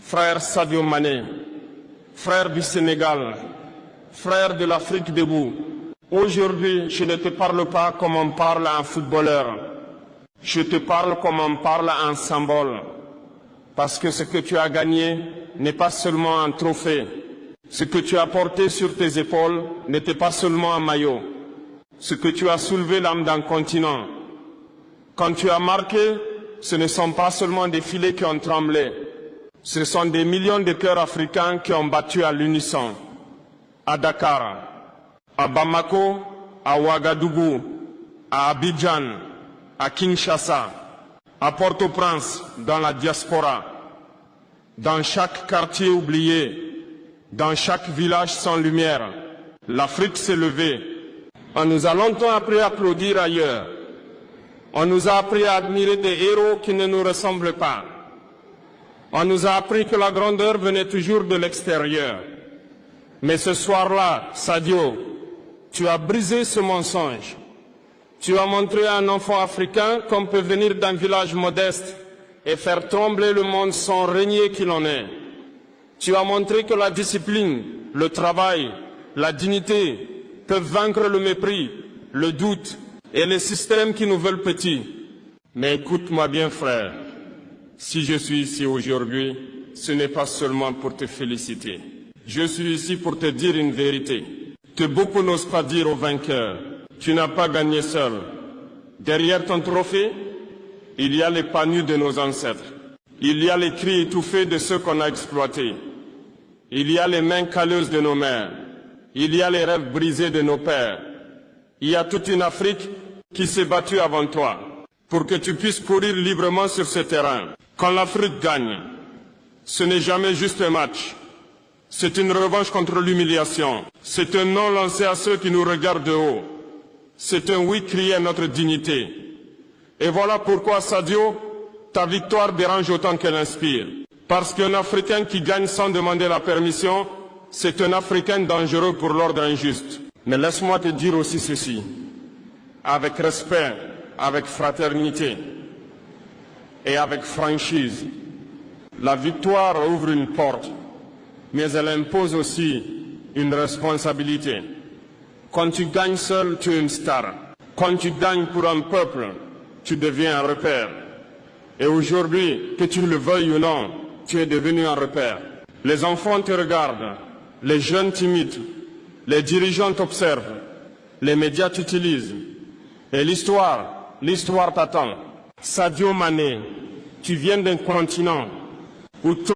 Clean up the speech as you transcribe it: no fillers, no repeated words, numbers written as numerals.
frère Sadio Mané, frère du Sénégal, frère de l'Afrique debout. Aujourd'hui, je ne te parle pas comme on parle à un footballeur. Je te parle comme on parle à un symbole. Parce que ce que tu as gagné n'est pas seulement un trophée. Ce que tu as porté sur tes épaules n'était pas seulement un maillot. Ce que tu as soulevé l'âme d'un continent. Quand tu as marqué, ce ne sont pas seulement des filets qui ont tremblé. Ce sont des millions de cœurs africains qui ont battu à l'unisson. À Dakar, à Bamako, à Ouagadougou, à Abidjan, à Kinshasa, à Port-au-Prince, dans la diaspora, dans chaque quartier oublié, dans chaque village sans lumière, l'Afrique s'est levée. On nous a longtemps appris à applaudir ailleurs. On nous a appris à admirer des héros qui ne nous ressemblent pas. On nous a appris que la grandeur venait toujours de l'extérieur. Mais ce soir-là, Sadio, tu as brisé ce mensonge. Tu as montré à un enfant africain qu'on peut venir d'un village modeste et faire trembler le monde sans régner qu'il en est. Tu as montré que la discipline, le travail, la dignité peuvent vaincre le mépris, le doute et les systèmes qui nous veulent petits. Mais écoute-moi bien, frère. Si je suis ici aujourd'hui, ce n'est pas seulement pour te féliciter. Je suis ici pour te dire une vérité que beaucoup n'osent pas dire aux vainqueurs. Tu n'as pas gagné seul. Derrière ton trophée, il y a les pas nus de nos ancêtres. Il y a les cris étouffés de ceux qu'on a exploités. Il y a les mains calleuses de nos mères. Il y a les rêves brisés de nos pères. Il y a toute une Afrique qui s'est battue avant toi pour que tu puisses courir librement sur ce terrain. Quand l'Afrique gagne, ce n'est jamais juste un match. C'est une revanche contre l'humiliation. C'est un non lancé à ceux qui nous regardent de haut. C'est un oui crié à notre dignité. Et voilà pourquoi, Sadio, ta victoire dérange autant qu'elle inspire. Parce qu'un Africain qui gagne sans demander la permission, c'est un Africain dangereux pour l'ordre injuste. Mais laisse-moi te dire aussi ceci, avec respect, avec fraternité et avec franchise. La victoire ouvre une porte, mais elle impose aussi une responsabilité. Quand tu gagnes seul, tu es une star. Quand tu gagnes pour un peuple, tu deviens un repère. Et aujourd'hui, que tu le veuilles ou non, tu es devenu un repère. Les enfants te regardent, les jeunes t'imitent, les dirigeants t'observent, les médias t'utilisent. Et l'histoire t'attend. Sadio Mané, tu viens d'un continent où